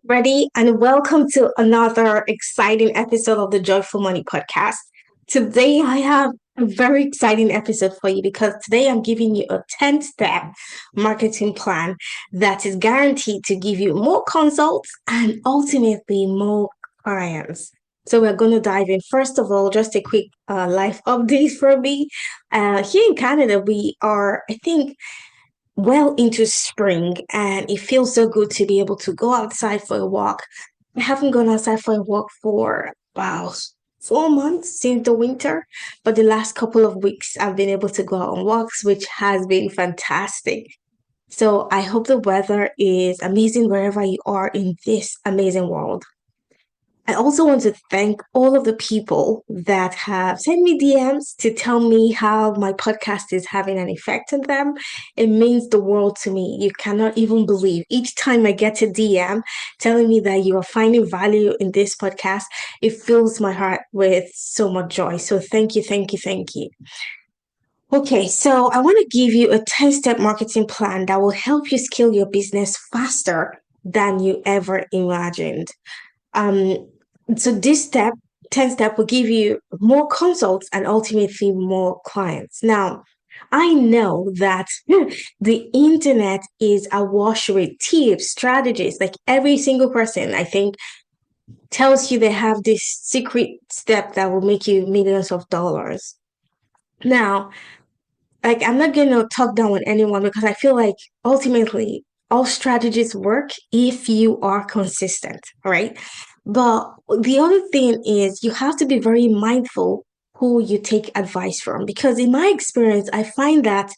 Ready? And welcome to another exciting episode of the Joyful Money Podcast. Today, I have a very exciting episode for you because today I'm giving you a 10-step marketing plan that is guaranteed to give you more consults and ultimately more clients. So, we're going to dive in. First of all, just a quick life update for me. Here in Canada, we are, I think, well into spring, and it feels so good to be able to go outside for a walk. I haven't gone outside for a walk for about 4 months since the winter, but the last couple of weeks I've been able to go out on walks, which has been fantastic. So I hope the weather is amazing wherever you are in this amazing world. I also want to thank all of the people that have sent me DMs to tell me how my podcast is having an effect on them. It means the world to me. You cannot even believe. Each time I get a DM telling me that you are finding value in this podcast, it fills my heart with so much joy. So thank you, thank you, thank you. Okay, so I want to give you a 10-step marketing plan that will help you scale your business faster than you ever imagined. Um, so this 10 step will give you more consults and ultimately more clients. Now, I know that the internet is awash with tips, strategies. Like every single person, I think, tells you they have this secret step that will make you millions of dollars. Now, like I'm not going to talk down on anyone because I feel like ultimately all strategies work if you are consistent, right? But the other thing is you have to be very mindful who you take advice from because in my experience, I find that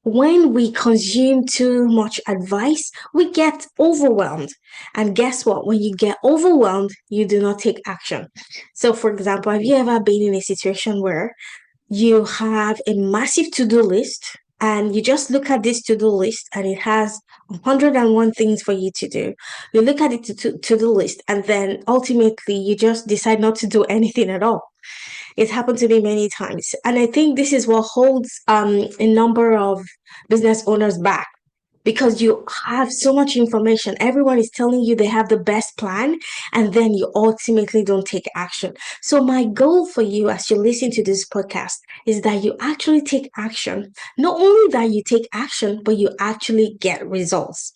when we consume too much advice, we get overwhelmed. And guess what? When you get overwhelmed, you do not take action. So, for example, have you ever been in a situation where you have a massive to-do list and you just look at this to-do list and it has 101 things for you to do. You look at it to-do list and then ultimately you just decide not to do anything at all. It's happened to me many times. And I think this is what holds a number of business owners back because you have so much information. Everyone is telling you they have the best plan, and then you ultimately don't take action. So, my goal for you as you listen to this podcast is that you actually take action. Not only that you take action, but you actually get results.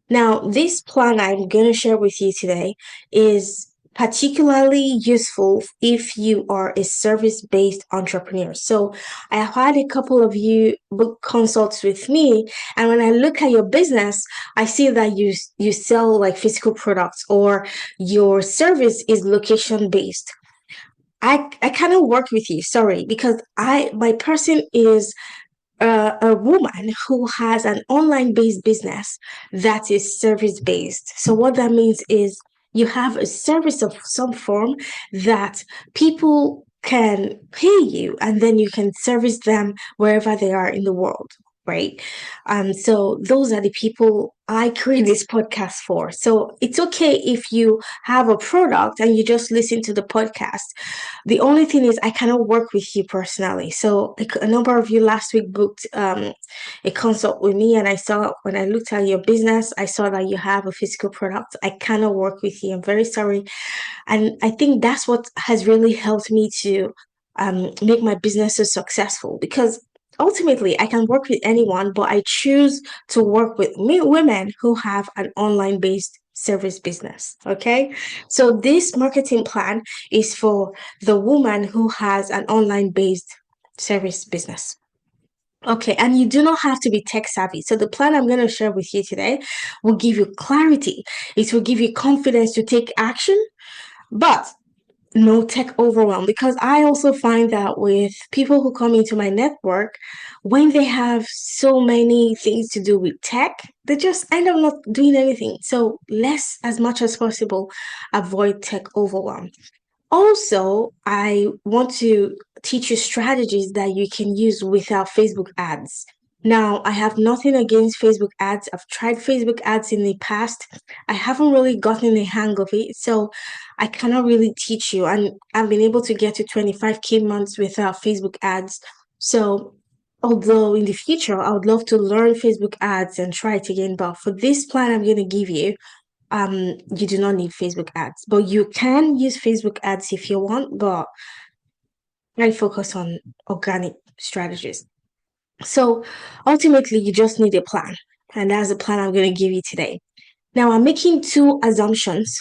Now, this plan I'm going to share with you today is particularly useful if you are a service-based entrepreneur. So I have had a couple of you book consults with me, and when I look at your business, I see that you sell like physical products or your service is location-based. I cannot work with you, sorry, because my person is a woman who has an online based business that is service based. So, what that means is you have a service of some form that people can pay you and then you can service them wherever they are in the world. Right. So those are the people I create this podcast for. So it's okay if you have a product and you just listen to the podcast. The only thing is, I cannot work with you personally. So a number of you last week booked a consult with me, and I saw when I looked at your business, I saw that you have a physical product. I cannot work with you. I'm very sorry, and I think that's what has really helped me to make my business so successful because. Ultimately, I can work with anyone, but I choose to work with women who have an online based service business. Okay. So, this marketing plan is for the woman who has an online based service business. Okay, and you do not have to be tech savvy. So, the plan I'm going to share with you today will give you clarity, it will give you confidence to take action, but no tech overwhelm because I also find that with people who come into my network, when they have so many things to do with tech, they just end up not doing anything. So, less as much as possible, avoid tech overwhelm. Also, I want to teach you strategies that you can use without Facebook ads. Now, I have nothing against Facebook ads. I've tried Facebook ads in the past. I haven't really gotten the hang of it, so I cannot really teach you. And I've been able to get to 25K months without Facebook ads. So, although in the future I would love to learn Facebook ads and try it again, but for this plan I'm going to give you, you do not need Facebook ads, but you can use Facebook ads if you want, but I focus on organic strategies. So ultimately, you just need a plan. And that's the plan I'm going to give you today. Now, I'm making two assumptions.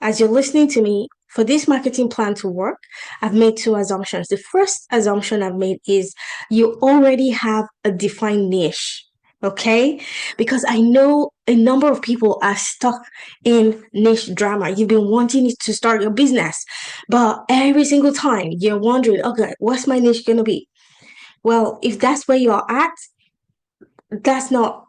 As you're listening to me, for this marketing plan to work, I've made two assumptions. The first assumption I've made is you already have a defined niche. Okay, because I know a number of people are stuck in niche drama. You've been wanting to start your business, but every single time you're wondering, okay, what's my niche going to be? Well, if that's where you're at, that's not,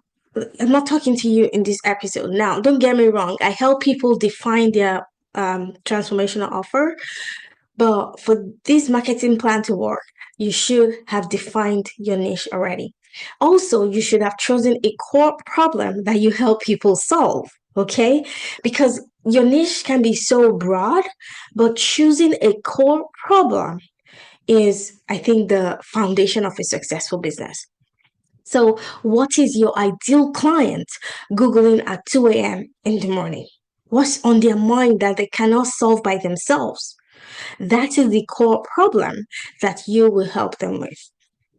I'm not talking to you in this episode. Now, don't get me wrong. I help people define their transformational offer, but for this marketing plan to work, you should have defined your niche already. Also, you should have chosen a core problem that you help people solve. Okay, because your niche can be so broad, but choosing a core problem is, I think, the foundation of a successful business. So, what is your ideal client Googling at 2 a.m. in the morning? What's on their mind that they cannot solve by themselves? That is the core problem that you will help them with.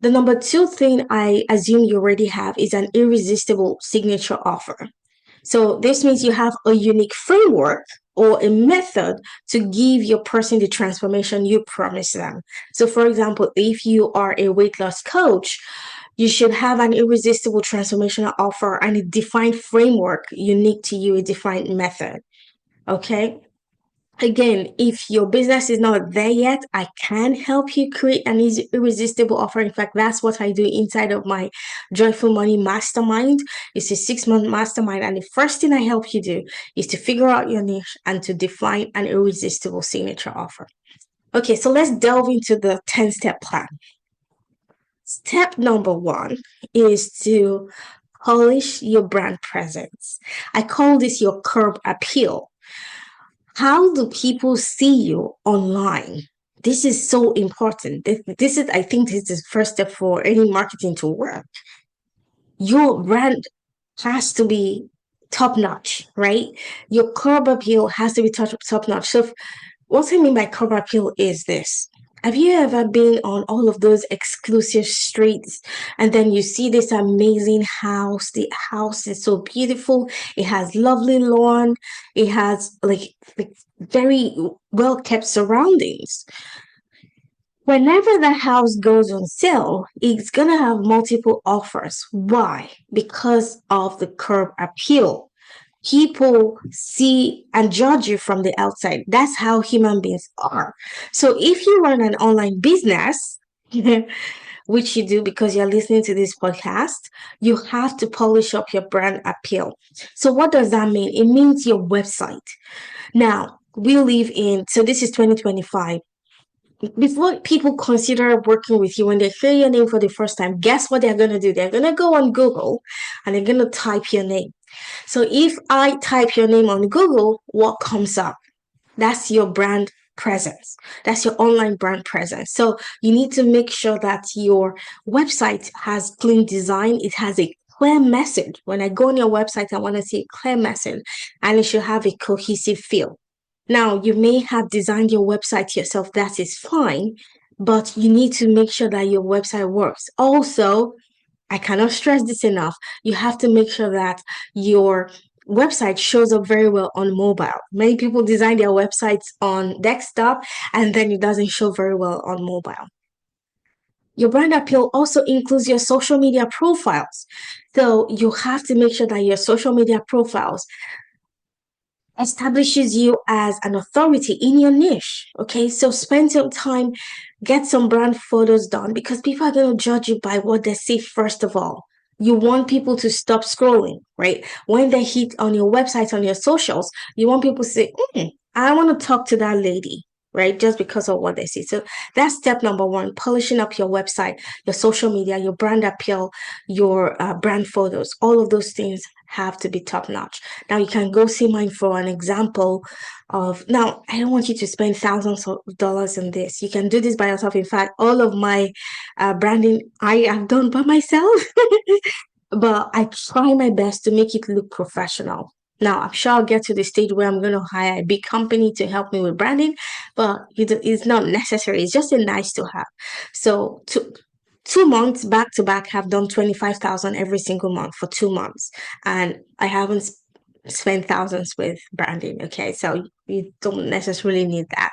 The number two thing I assume you already have is an irresistible signature offer. So this means you have a unique framework or a method to give your person the transformation you promise them. So, for example, if you are a weight loss coach, you should have an irresistible transformational offer and a defined framework unique to you, a defined method. Okay. Again, if your business is not there yet, I can help you create an irresistible offer. In fact, that's what I do inside of my Joyful Money Mastermind. It's a 6-month mastermind. And the first thing I help you do is to figure out your niche and to define an irresistible signature offer. Okay, so let's delve into the 10-step plan. Step number one is to polish your brand presence. I call this your curb appeal. How do people see you online? This is so important. This is, I think, this is the first step for any marketing to work. Your brand has to be top notch, right? Your curb appeal has to be top notch. So, what I mean by curb appeal is this. Have you ever been on all of those exclusive streets and then you see this amazing house? The house is so beautiful. It has lovely lawn. It has like very well kept surroundings. Whenever the house goes on sale, it's going to have multiple offers. Why? Because of the curb appeal. People see and judge you from the outside. That's how human beings are. So if you run an online business, which you do because you're listening to this podcast, you have to polish up your brand appeal. So what does that mean? It means your website. Now, we live in, so this is 2025. Before people consider working with you, when they hear your name for the first time, guess what they're going to do? They're going to go on Google and they're going to type your name. So if I type your name on Google, what comes up? That's your brand presence. That's your online brand presence. So you need to make sure that your website has clean design. It has a clear message. When I go on your website, I want to see a clear message and it should have a cohesive feel. Now, you may have designed your website yourself. That is fine, but you need to make sure that your website works. Also, I cannot stress this enough. You have to make sure that your website shows up very well on mobile. Many people design their websites on desktop and then it doesn't show very well on mobile. Your brand appeal also includes your social media profiles. So you have to make sure that your social media profiles establishes you as an authority in your niche. Okay, so spend some time, get some brand photos done because people are going to judge you by what they see first of all. You want people to stop scrolling, right? When they hit on your website, on your socials, you want people to say, I want to talk to that lady, right? Just because of what they see. So that's step number one, polishing up your website, your social media, your brand appeal, your brand photos. All of those things have to be top notch. Now you can go see mine for an example of, now I don't want you to spend thousands of dollars on this. You can do this by yourself. In fact, all of my branding I have done by myself, but I try my best to make it look professional. Now, I'm sure I'll get to the stage where I'm going to hire a big company to help me with branding, but it's not necessary. It's just a nice to have. So, 2 months back to back, have done 25,000 every single month for 2 months, and I haven't spent thousands with branding. Okay, so you don't necessarily need that.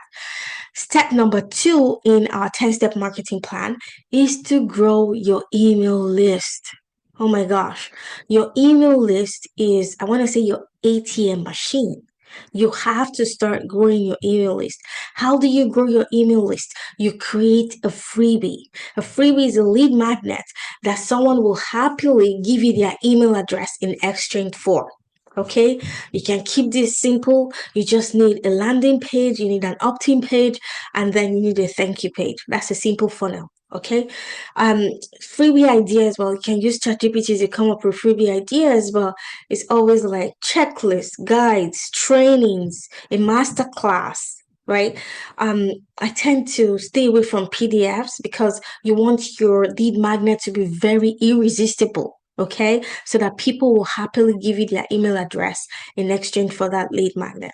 Step number two in our 10-step marketing plan is to grow your email list. Oh my gosh, your email list is, I want to say, your ATM machine. You have to start growing your email list. How do you grow your email list? You create a freebie. A freebie is a lead magnet that someone will happily give you their email address in exchange for. Okay, you can keep this simple. You just need a landing page, you need an opt-in page, and then you need a thank you page. That's a simple funnel. Okay. um Freebie ideas, well, you can use ChatGPT to come up with freebie ideas, but it's always like checklists, guides, trainings, a master class, right? I tend to stay away from PDFs because you want your lead magnet to be very irresistible. Okay, so that people will happily give you their email address in exchange for that lead magnet.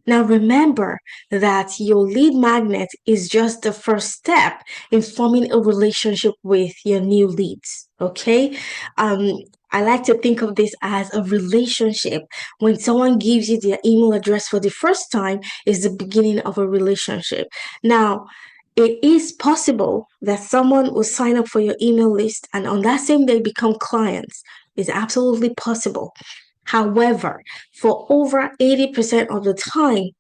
Now, remember that your lead magnet is just the first step in forming a relationship with your new leads. Okay. Um, I like to think of this as a relationship. When someone gives you their email address for the first time, is the beginning of a relationship. Now, it is possible that someone will sign up for your email list and on that same day become clients. It's absolutely possible. However, for over 80% of the time,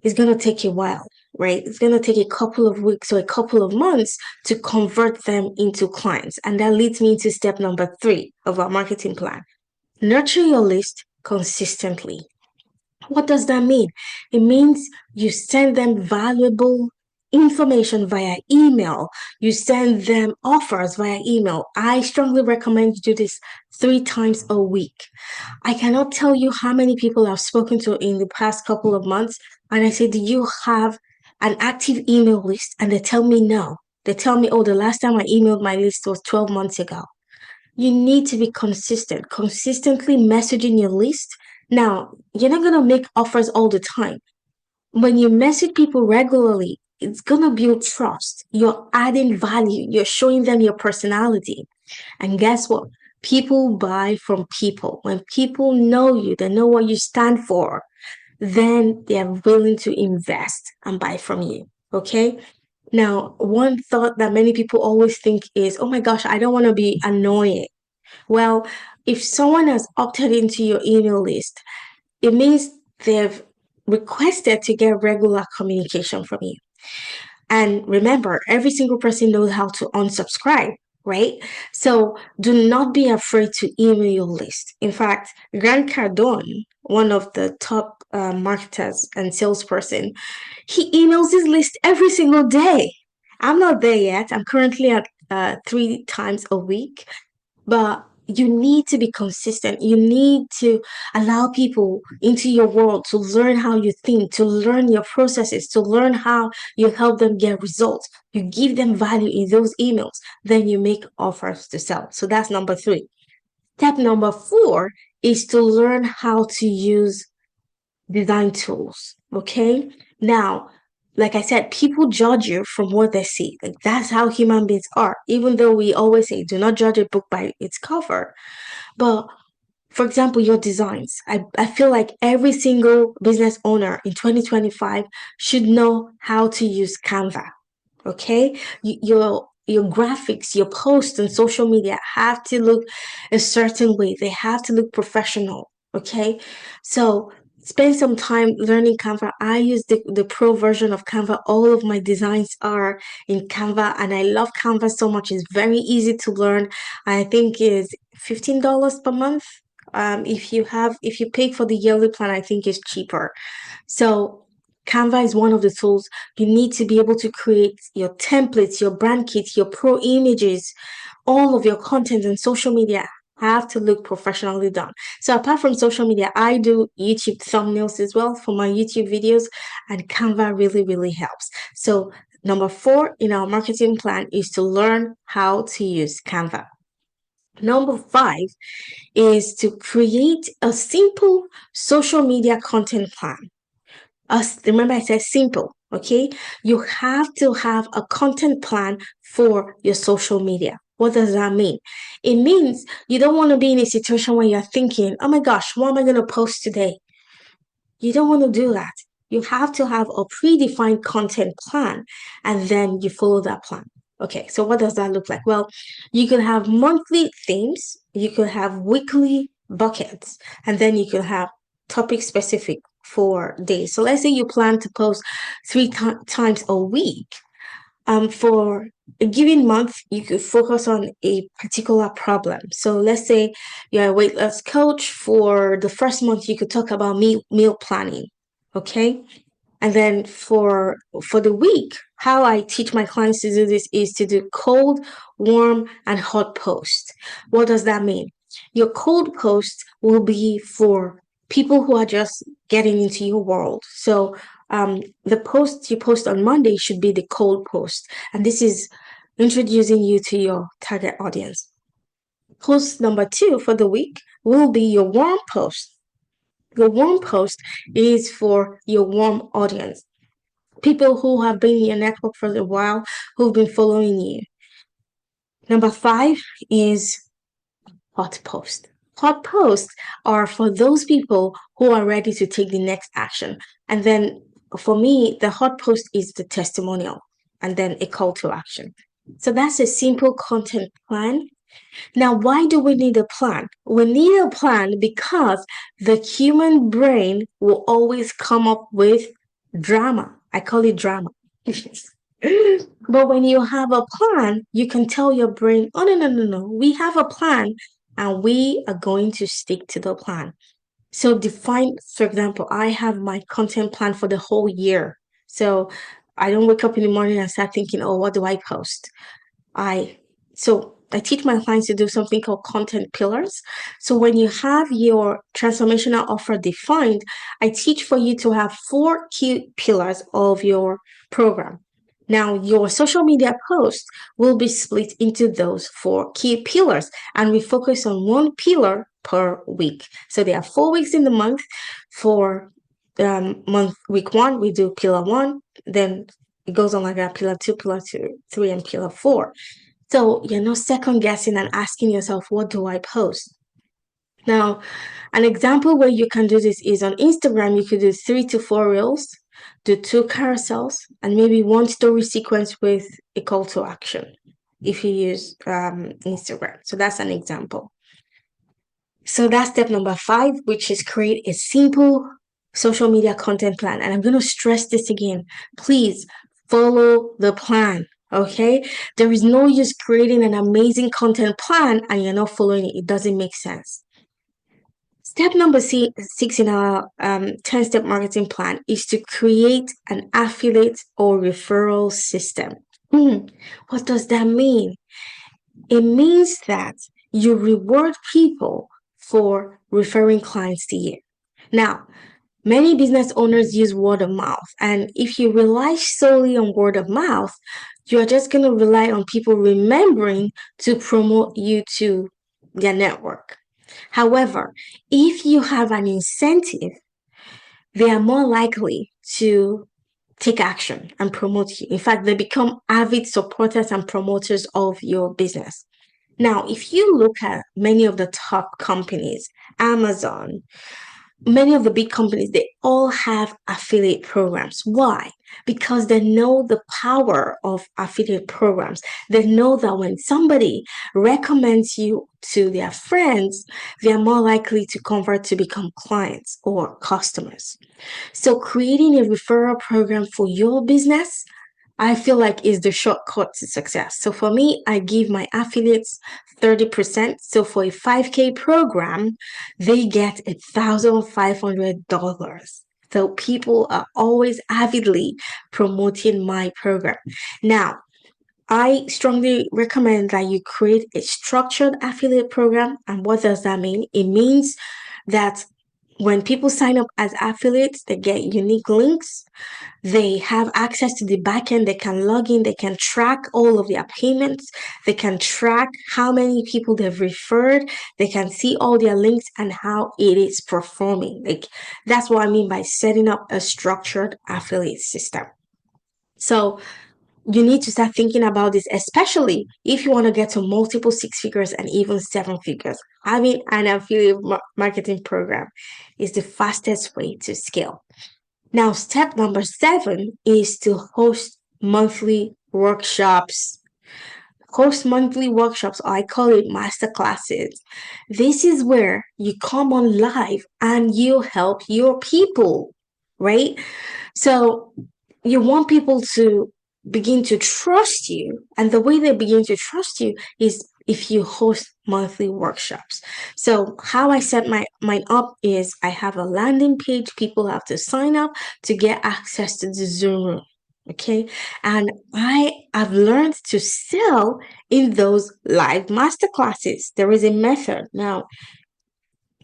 it's going to take a while, right? It's going to take a couple of weeks or a couple of months to convert them into clients. And that leads me to step number 3 of our marketing plan. Nurture your list consistently. What does that mean? It means you send them valuable information via email. You send them offers via email. I strongly recommend you do this 3 times a week. I cannot tell you how many people I've spoken to in the past couple of months, and I say, do you have an active email list? And they tell me no. They tell me, oh, the last time I emailed my list was 12 months ago. You need to be consistent, consistently messaging your list. Now, you're not going to make offers all the time. When you message people regularly, it's going to build trust. You're adding value. You're showing them your personality. And guess what? People buy from people. When people know you, they know what you stand for, then they are willing to invest and buy from you. Okay. Now, one thought that many people always think is, oh my gosh, I don't want to be annoying. Well, if someone has opted into your email list, it means they've requested to get regular communication from you. And remember, every single person knows how to unsubscribe, right? So do not be afraid to email your list. In fact, Grant Cardone, one of the top marketers and salesperson, he emails his list every single day. I'm not there yet. I'm currently at 3 times a week, but you need to be consistent. You need to allow people into your world to learn how you think, to learn your processes, to learn how you help them get results. You give them value in those emails, then you make offers to sell. So that's number 3. Step number 4 is to learn how to use design tools. Okay. Now, like I said, people judge you from what they see. Like that's how human beings are. Even though we always say, do not judge a book by its cover. But for example, your designs. I feel like every single business owner in 2025 should know how to use Canva. Okay. Your graphics, your posts on social media have to look a certain way. They have to look professional. Okay. So spend some time learning Canva. I use the pro version of Canva. All of my designs are in Canva, and I love Canva so much. It's very easy to learn. I think it's $15 per month. If you pay for the yearly plan, I think it's cheaper. So Canva is one of the tools. You need to be able to create your templates, your brand kits, your pro images, all of your content and social media have to look professionally done. So apart from social media, I do YouTube thumbnails as well for my YouTube videos, and Canva really, really helps. So number 4 in our marketing plan is to learn how to use Canva. Number five is to create a simple social media content plan. Remember, I said simple, okay? You have to have a content plan for your social media. What does that mean? It means you don't want to be in a situation where you're thinking, oh my gosh, what am I going to post today? You don't want to do that. You have to have a predefined content plan and then you follow that plan. Okay, so what does that look like? Well, you could have monthly themes, you could have weekly buckets, and then you could have topic specific for days. So let's say you plan to post times a week. For a given month, you could focus on a particular problem. So let's say you're a weight loss coach. For the first month, you could talk about meal planning. Okay. And then for the week, how I teach my clients to do this is to do cold, warm, and hot post. What does that mean? Your cold post will be for people who are just getting into your world. So the post you post on Monday should be the cold post, and this is introducing you to your target audience. Post number two for the week will be your warm post. Your warm post is for your warm audience, people who have been in your network for a while, who've been following you. Number five is hot post. Hot posts are for those people who are ready to take the next action. And then for me, the hot post is the testimonial and then a call to action. So that's a simple content plan. Now, why do we need a plan? We need a plan because the human brain will always come up with drama. I call it drama. But when you have a plan, you can tell your brain, oh, no, no, no, no, we have a plan and we are going to stick to the plan. So define, for example, I have my content plan for the whole year. So I don't wake up in the morning and start thinking, oh, what do I post? I teach my clients to do something called content pillars. So when you have your transformational offer defined, I teach for you to have 4 key pillars of your program. Now, your social media posts will be split into those 4 key pillars, and we focus on one pillar per week. So there are 4 weeks in the month. For week 1, we do pillar 1, then it goes on like that, pillar 2, pillar 3, and pillar 4. So you're not second guessing and asking yourself, what do I post? Now, an example where you can do this is on Instagram. You could do 3 to 4 reels, do 2 carousels, and maybe 1 story sequence with a call to action if you use Instagram. So that's an example. So that's step number 5, which is create a simple social media content plan. And I'm going to stress this again. Please follow the plan. Okay, there is no use creating an amazing content plan and you're not following it. It doesn't make sense. Step number 6 in our 10-step marketing plan is to create an affiliate or referral system. What does that mean? It means that you reward people for referring clients to you. Now, many business owners use word of mouth, and if you rely solely on word of mouth, you're just going to rely on people remembering to promote you to their network. However, if you have an incentive, they are more likely to take action and promote you. In fact, they become avid supporters and promoters of your business. Now, if you look at many of the top companies, Amazon, many of the big companies, they all have affiliate programs. Why? Because they know the power of affiliate programs. They know that when somebody recommends you to their friends, they are more likely to convert to become clients or customers. So creating a referral program for your business, I feel like is the shortcut to success. So for me, I give my affiliates 30%. So for a 5K program, they get $1,500. So people are always avidly promoting my program. Now, I strongly recommend that you create a structured affiliate program. And what does that mean? It means that When people sign up as affiliates, they get unique links. They have access to the backend. They can log in. They can track all of their payments. They can track how many people they've referred. They can see all their links and how it is performing. Like, that's what I mean by setting up a structured affiliate system. So you need to start thinking about this, especially if you want to get to multiple six figures and even seven figures. Having an affiliate marketing program is the fastest way to scale. Now, step number 7 is to host monthly workshops. Host monthly workshops, or I call it master classes. This is where you come on live and you help your people, right? So you want people to begin to trust you. And the way they begin to trust you is if you host monthly workshops. So how I set mine up is I have a landing page. People have to sign up to get access to the Zoom room. Okay. And I have learned to sell in those live masterclasses. There is a method. Now,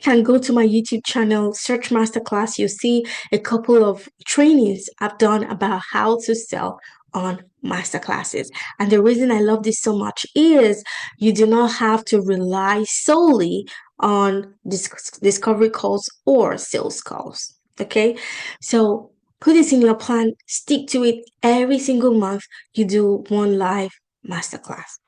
can go to my YouTube channel, search masterclass. You'll see a couple of trainings I've done about how to sell on masterclasses. And the reason I love this so much is you do not have to rely solely on discovery calls or sales calls. Okay. So put this in your plan, stick to it every single month. You do one live masterclass.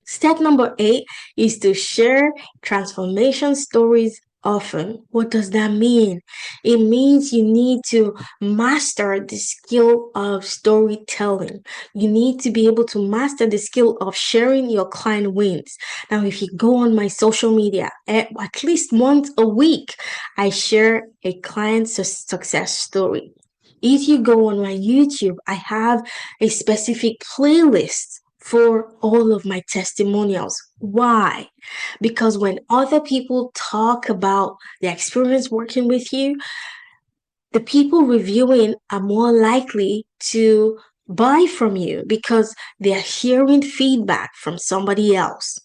Step number 8 is to share transformation stories often. What does that mean? It means you need to master the skill of storytelling. You need to be able to master the skill of sharing your client wins. Now, if you go on my social media, at least once a week, I share a client success story. If you go on my YouTube, I have a specific playlist for all of my testimonials. Why? Because when other people talk about their experience working with you, the people reviewing are more likely to buy from you because they're hearing feedback from somebody else.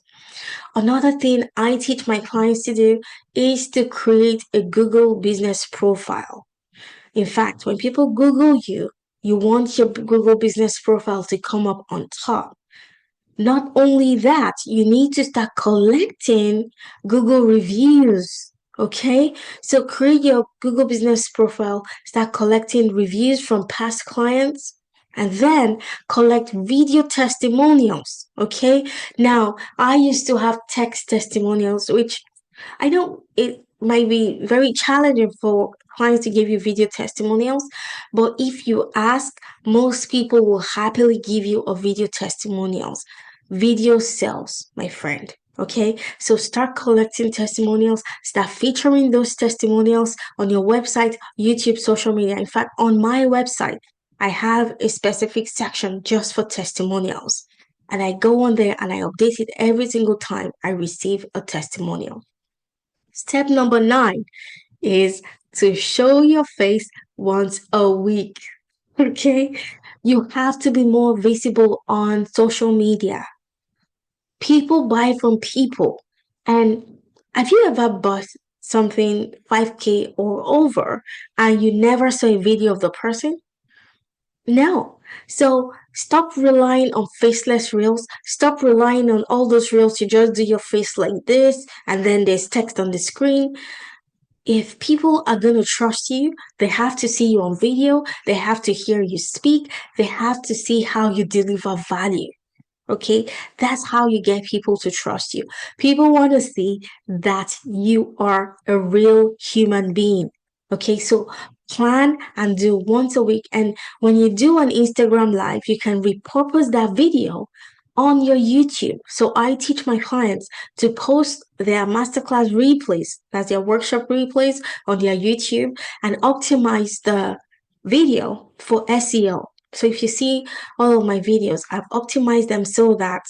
Another thing I teach my clients to do is to create a Google business profile. In fact, when people Google you, you want your Google business profile to come up on top. Not only that, you need to start collecting Google reviews. Okay, so create your Google business profile, start collecting reviews from past clients, and then collect video testimonials. Okay, now I used to have text testimonials, which I know it might be very challenging for clients to give you video testimonials, but if you ask, most people will happily give you a video testimonials. Video sells, my friend. Okay, so start collecting testimonials, start featuring those testimonials on your website, YouTube, social media. In fact, on my website, I have a specific section just for testimonials. And I go on there and I update it every single time I receive a testimonial. Step number 9 is to show your face once a week. Okay, you have to be more visible on social media. People buy from people. And have you ever bought something 5K or over and you never saw a video of the person? No. So stop relying on faceless reels. Stop relying on all those reels. You just do your face like this and then there's text on the screen. If people are going to trust you, they have to see you on video. They have to hear you speak. They have to see how you deliver value. Okay, that's how you get people to trust you. People want to see that you are a real human being. Okay, so plan and do once a week. And when you do an Instagram live, you can repurpose that video on your YouTube. So I teach my clients to post their masterclass replays, that's their workshop replays on their YouTube, and optimize the video for SEO. So if you see all of my videos, I've optimized them so that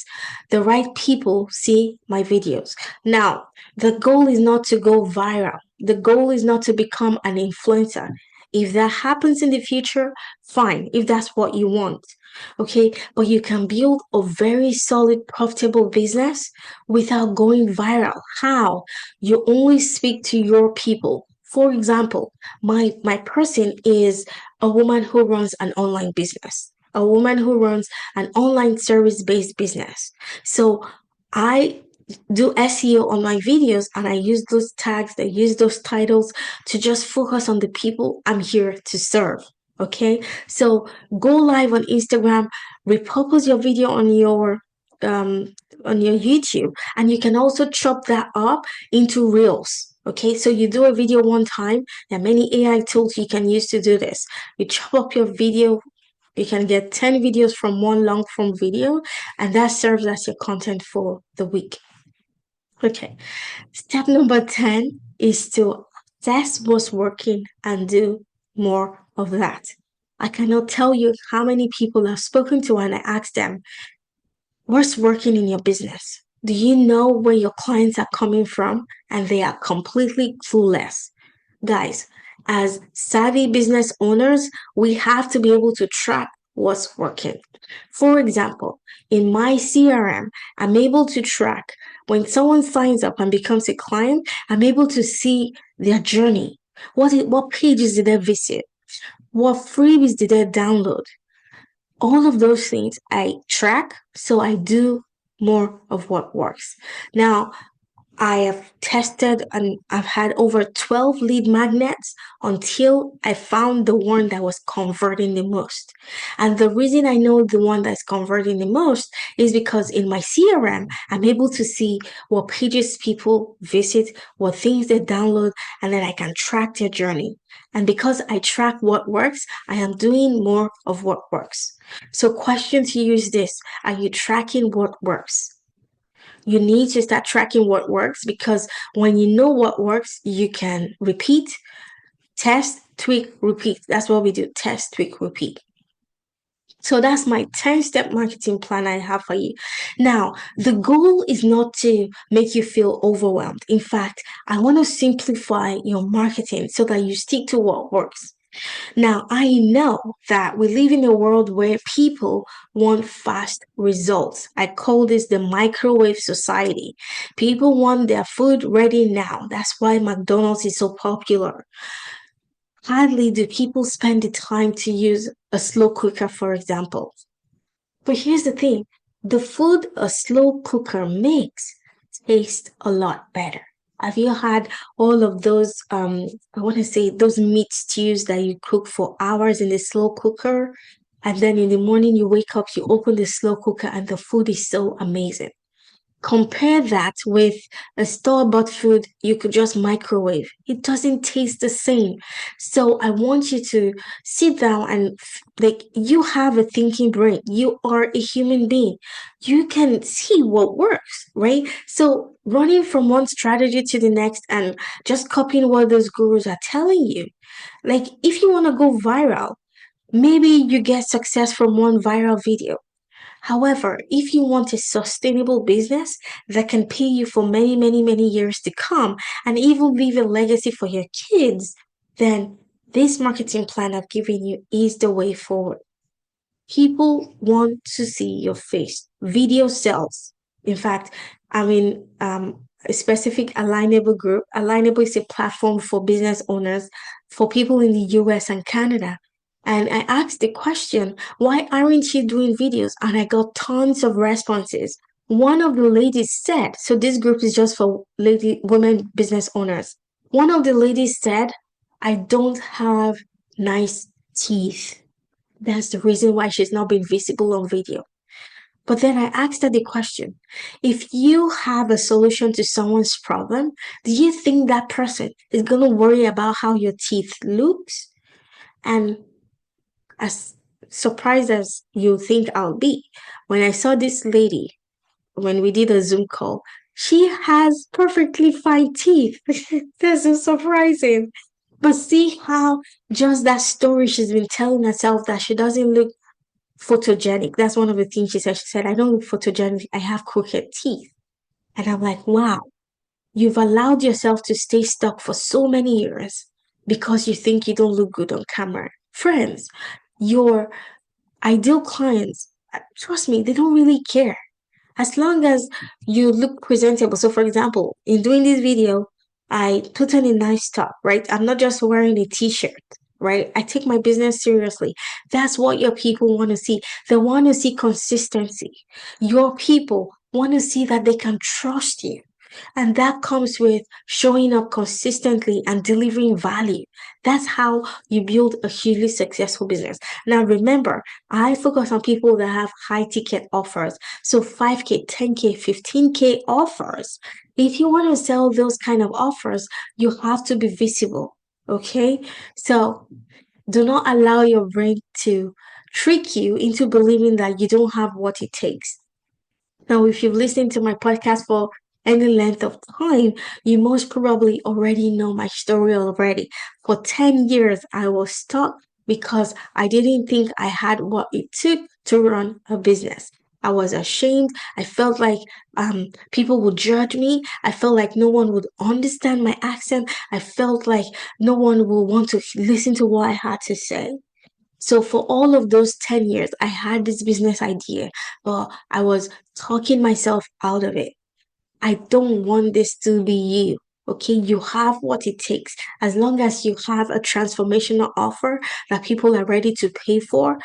the right people see my videos. Now, the goal is not to go viral. The goal is not to become an influencer. If that happens in the future, fine, if that's what you want. Okay, but you can build a very solid, profitable business without going viral. How? You only speak to your people For example, my person is a woman who runs an online business, a woman who runs an online service-based business. So I do SEO on my videos and I use those tags, I use those titles to just focus on the people I'm here to serve. Okay, so go live on Instagram, repurpose your video um on your YouTube, and you can also chop that up into reels. Okay, so you do a video one time. There are many AI tools you can use to do this. You chop up your video, you can get 10 videos from one long form video, and that serves as your content for the week. Okay, step number 10 is to assess what's working and do more of that. I cannot tell you how many people I've spoken to and I asked them, what's working in your business? Do you know where your clients are coming from? And they are completely clueless. Guys, as savvy business owners, we have to be able to track what's working. For example, in my CRM, I'm able to track when someone signs up and becomes a client, I'm able to see their journey. What pages did they visit? What freebies did they download? All of those things I track, so I do more of what works. Now, I have tested and I've had over 12 lead magnets until I found the one that was converting the most. And the reason I know the one that's converting the most is because in my CRM, I'm able to see what pages people visit, what things they download, and then I can track their journey. And because I track what works, I am doing more of what works. So, question to you is this: are you tracking what works? You need to start tracking what works, because when you know what works, you can repeat, test, tweak, repeat. That's what we do: test, tweak, repeat. So that's my 10-step marketing plan I have for you. Now, the goal is not to make you feel overwhelmed. In fact, I want to simplify your marketing so that you stick to what works. Now, I know that we live in a world where people want fast results. I call this the microwave society. People want their food ready now. That's why McDonald's is so popular. Hardly do people spend the time to use a slow cooker, for example. But here's the thing: the food a slow cooker makes tastes a lot better. Have you had all of those I want to say those meat stews that you cook for hours in the slow cooker, and then in the morning you wake up, you open the slow cooker and the food is so amazing? Compare that with a store-bought food you could just microwave. It doesn't taste the same. So I want you to sit down and like, you have a thinking brain. You are a human being. You can see what works, right? So running from one strategy to the next and just copying what those gurus are telling you. Like, if you want to go viral, maybe you get success from one viral video. However, if you want a sustainable business that can pay you for many, many, many years to come and even leave a legacy for your kids, then this marketing plan I've given you is the way forward. People want to see your face. Video sells. In fact, I'm in a specific Alignable group. Alignable is a platform for business owners, for people in the US and Canada. And I asked the question, why aren't you doing videos? And I got tons of responses. One of the ladies said, so this group is just for women business owners. One of the ladies said, I don't have nice teeth. That's the reason why she's not been visible on video. But then I asked her the question, if you have a solution to someone's problem, do you think that person is going to worry about how your teeth looks? And as surprised as you think I'll be, when I saw this lady, when we did a Zoom call, she has perfectly fine teeth. That's so surprising. But see how just that story she's been telling herself, that she doesn't look photogenic. That's one of the things she said. She said, I don't look photogenic. I have crooked teeth. And I'm like, wow, you've allowed yourself to stay stuck for so many years because you think you don't look good on camera. Friends, your ideal clients, trust me, they don't really care. As long as you look presentable. So, for example, in doing this video, I put on a nice top, right? I'm not just wearing a t-shirt, right? I take my business seriously. That's what your people want to see. They want to see consistency. Your people want to see that they can trust you. And that comes with showing up consistently and delivering value. That's how you build a hugely successful business. Now, remember, I focus on people that have high ticket offers. So 5K, 10K, 15K offers. If you want to sell those kind of offers, you have to be visible. Okay. So do not allow your brain to trick you into believing that you don't have what it takes. Now, if you've listened to my podcast for any length of time, you most probably already know my story already. For 10 years, I was stuck because I didn't think I had what it took to run a business. I was ashamed. I felt like people would judge me. I felt like no one would understand my accent. I felt like no one would want to listen to what I had to say. So for all of those 10 years, I had this business idea, but I was talking myself out of it. I don't want this to be you. Okay, you have what it takes. As long as you have a transformational offer that people are ready to pay for,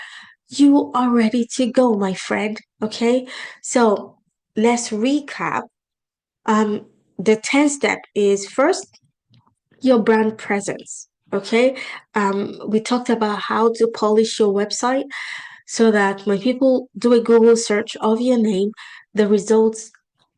you are ready to go, my friend. Okay, so let's recap. Um, the 10 step is first, your brand presence. Okay, we talked about how to polish your website so that when people do a Google search of your name, the results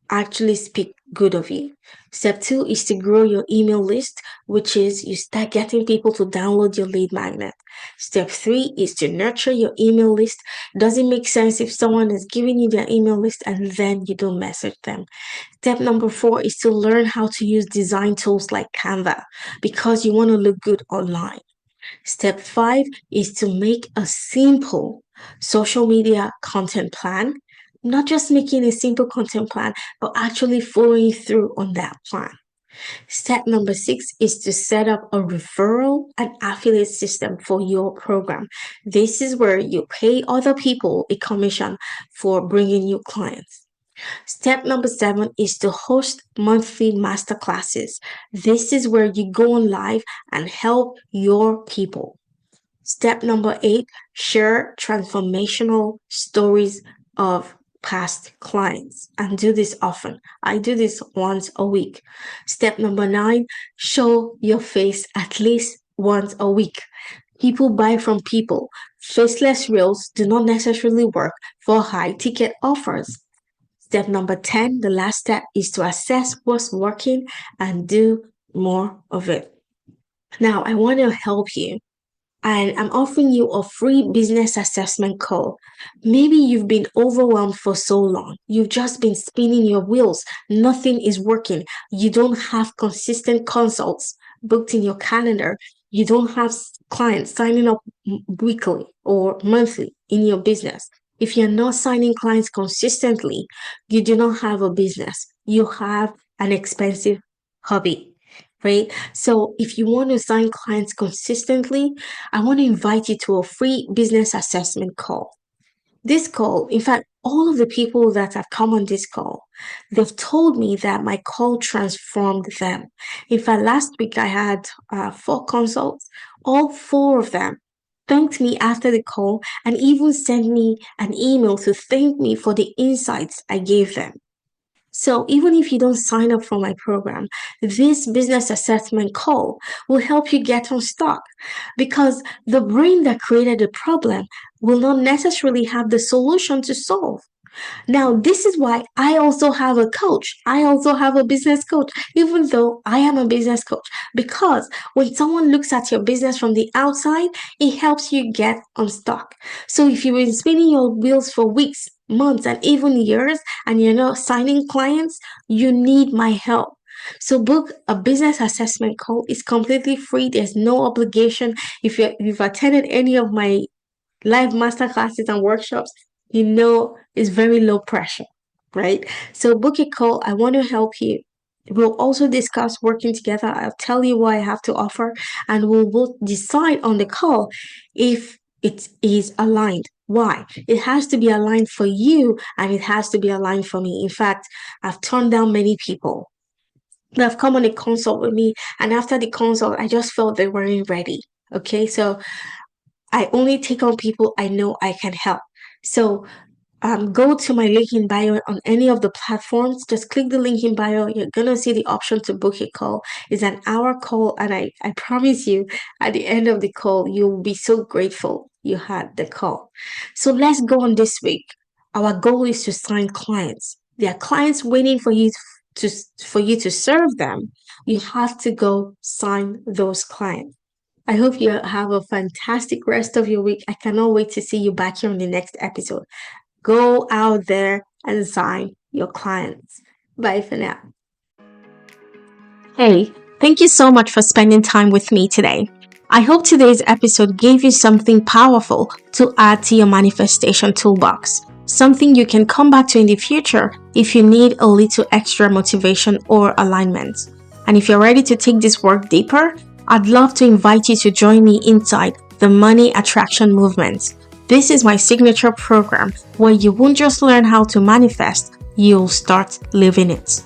actually speak good of you. Step two is to grow your email list, which is you start getting people to download your lead magnet. Step three is to nurture your email list. Doesn't make sense if someone is giving you their email list and then you don't message them. Step number four is to learn how to use design tools like Canva because you want to look good online. Step five is to make a simple social media content plan, not just making a simple content plan, but actually following through on that plan. Step number six is to set up a referral and affiliate system for your program. This is where you pay other people a commission for bringing you clients. Step number seven is to host monthly masterclasses. This is where you go on live and help your people. Step number eight, share transformational stories of past clients and do this often. I do this once a week. Step number nine, show your face at least once a week. People buy from people. Faceless reels do not necessarily work for high ticket offers. Step number 10, the last step, is to assess what's working and do more of it. Now, I want to help you and I'm offering you a free business assessment call. Maybe you've been overwhelmed for so long. You've just been spinning your wheels. Nothing is working. You don't have consistent consults booked in your calendar. You don't have clients signing up weekly or monthly in your business. If you're not signing clients consistently, you do not have a business. You have an expensive hobby, right? So if you want to sign clients consistently, I want to invite you to a free business assessment call. This call, in fact, all of the people that have come on this call, they've told me that my call transformed them. In fact, last week I had 4 consults. All 4 of them thanked me after the call and even sent me an email to thank me for the insights I gave them. So even if you don't sign up for my program, this business assessment call will help you get unstuck because the brain that created the problem will not necessarily have the solution to solve. Now, this is why I also have a coach. I also have a business coach, even though I am a business coach. Because when someone looks at your business from the outside, it helps you get unstuck. So if you've been spinning your wheels for weeks, months, and even years, and you're not signing clients, you need my help. So book a business assessment call. It's completely free. There's no obligation. If you've attended any of my live masterclasses and workshops, you know it's very low pressure, right? So book a call. I want to help you. We'll also discuss working together. I'll tell you what I have to offer, and we'll both decide on the call if it is aligned. Why? It has to be aligned for you and it has to be aligned for me. In fact, I've turned down many people that have come on a consult with me, and after the consult, I just felt they weren't ready. Okay, so I only take on people I know I can help. So go to my link in bio on any of the platforms. Just click the link in bio. You're gonna see the option to book a call. It's an hour call, and I promise you, at the end of the call, you'll be so grateful you had the call. So let's go on this week. Our goal is to sign clients. There are clients waiting for you for you to serve them. You have to go sign those clients. I hope you have a fantastic rest of your week. I cannot wait to see you back here on the next episode. Go out there and sign your clients. Bye for now. Hey, thank you so much for spending time with me today. I hope today's episode gave you something powerful to add to your manifestation toolbox. Something you can come back to in the future if you need a little extra motivation or alignment. And if you're ready to take this work deeper, I'd love to invite you to join me inside the Money Attraction Movement. This is my signature program where you won't just learn how to manifest, you'll start living it.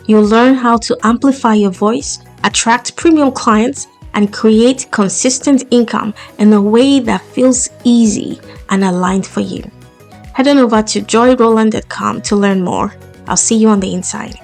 You'll learn how to amplify your voice, attract premium clients, and create consistent income in a way that feels easy and aligned for you. Head on over to joyroland.com to learn more. I'll see you on the inside.